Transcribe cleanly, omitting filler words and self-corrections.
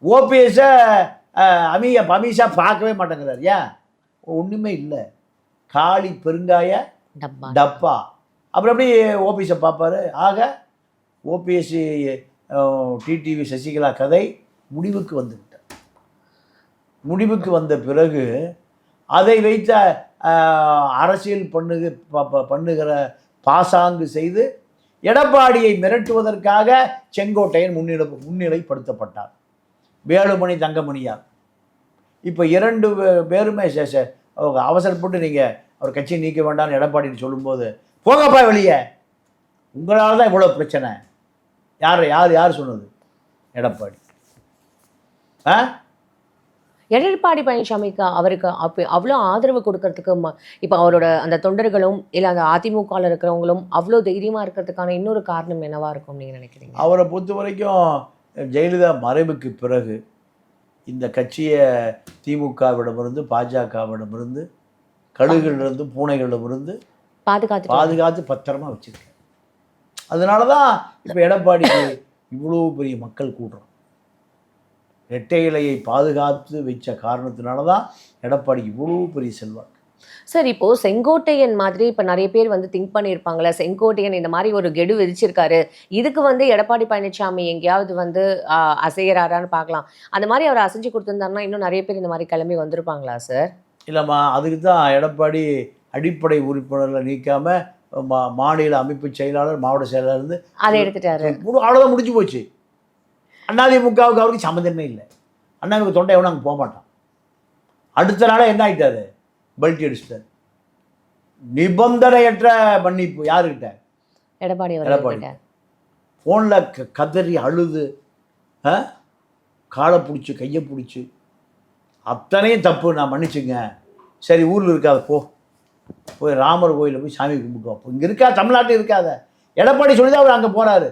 ஓபிஎஸ்ஸை அமித்ஷா பார்க்கவே மாட்டேங்கிறார். ஏன்? ஒன்றுமே இல்லை, காளி பெருங்காய டப்பா. அப்புறம் எப்படி ஓபிஎஸ்ஸை பார்ப்பார்? ஆக ஓபிஎஸ் டிடிவி சசிகலா கதை முடிவுக்கு வந்துவிட்டார். முடிவுக்கு வந்த பிறகு அதை வைத்த அரசியல் பண்ணுகிற பாசாங்கு செய்து எடப்பாடியை மிரட்டுவதற்காக செங்கோட்டையன் முன்னிலைப்படுத்தப்பட்டார். வேலுமணி தங்கமணியார். இப்போ 2 பேருமே அவசரப்பட்டு நீங்கள் அவர் கட்சியை நீக்க வேண்டாம்னு எடப்பாடின்னு சொல்லும்போது, போங்கப்பா வெளியே, உங்களால் தான் இவ்வளோ பிரச்சனை. யார் சொன்னது? எடப்பாடி. எடப்பாடி பழனிசாமிக்கு அவருக்கு அவ்வளோ ஆதரவு கொடுக்கறதுக்கு இப்போ அவரோட அந்த தொண்டர்களும் இல்லை அந்த அதிமுகவில் இருக்கிறவங்களும் அவ்வளோ தைரியமாக இருக்கிறதுக்கான இன்னொரு காரணம் என்னவா இருக்கும் நீங்கள் நினைக்கிறீங்க? அவரை பொறுத்த வரைக்கும் ஜெயலலிதா மறைவுக்கு பிறகு இந்த கட்சியை திமுகவிடமிருந்து பாஜகவிடமிருந்து கழுகுகளிலிருந்து பூனைகளிடமிருந்து பாதுகாத்து பத்திரமா வச்சிருக்கேன். அதனால தான் இப்போ எடப்பாடிக்கு இவ்வளோ பெரிய மக்கள் கூடுறோம். இரட்டை இலையை பாதுகாத்து வச்ச காரணத்தினால தான் எடப்பாடிக்கு இவ்வளோ பெரிய செல்வாக்கு. சார், இப்போது செங்கோட்டையன் மாதிரி இப்போ நிறைய பேர் திங்க் பண்ணியிருப்பாங்களே, செங்கோட்டையன் இந்த மாதிரி ஒரு கெடு விதிச்சிருக்காரு, இதுக்கு எடப்பாடி பழனிசாமி எங்கேயாவது அசைகிறாரான்னு பார்க்கலாம். அந்த மாதிரி அவர் அசைஞ்சு கொடுத்துருந்தாருன்னா இன்னும் நிறைய பேர் இந்த மாதிரி கிளம்பி வந்திருப்பாங்களா சார்? இல்லைம்மா, அதுக்கு தான் எடப்பாடி அடிப்படை உறுப்பினர்களை நீக்காமல் மாநில அமைப்பு செயலாளர் மாவட்ட செயலாளர் இருந்து அதை எடுத்துட்டாரு. அவ்வளோதான், முடிஞ்சு போச்சு. அதிமுகவுக்கு அவருக்கு சம்மந்தமே இல்லை. அண்ணாவுக்கு தொண்டை எவனும் அங்கே போக மாட்டான். அடுத்த நாளே என்ன ஆகிட்டாரு? பெல்ட் அடிச்சிட்டார். நிபந்தனையற்ற மன்னிப்பு யாருக்கிட்ட? எடப்பாடி. ஃபோனில் கதறி அழுது காலை பிடிச்சி கையை பிடிச்சி அத்தனையும் தப்பு, நான் மன்னிச்சுங்க, சரி ஊரில் இருக்காத, போய் ராமர் கோயிலில் போய் சாமி கும்பிட்டு. இங்கே இருக்கா, தமிழ்நாட்டில் இருக்காத. எடப்பாடி சொல்லி தான் அவர் அங்கே போகிறாரு.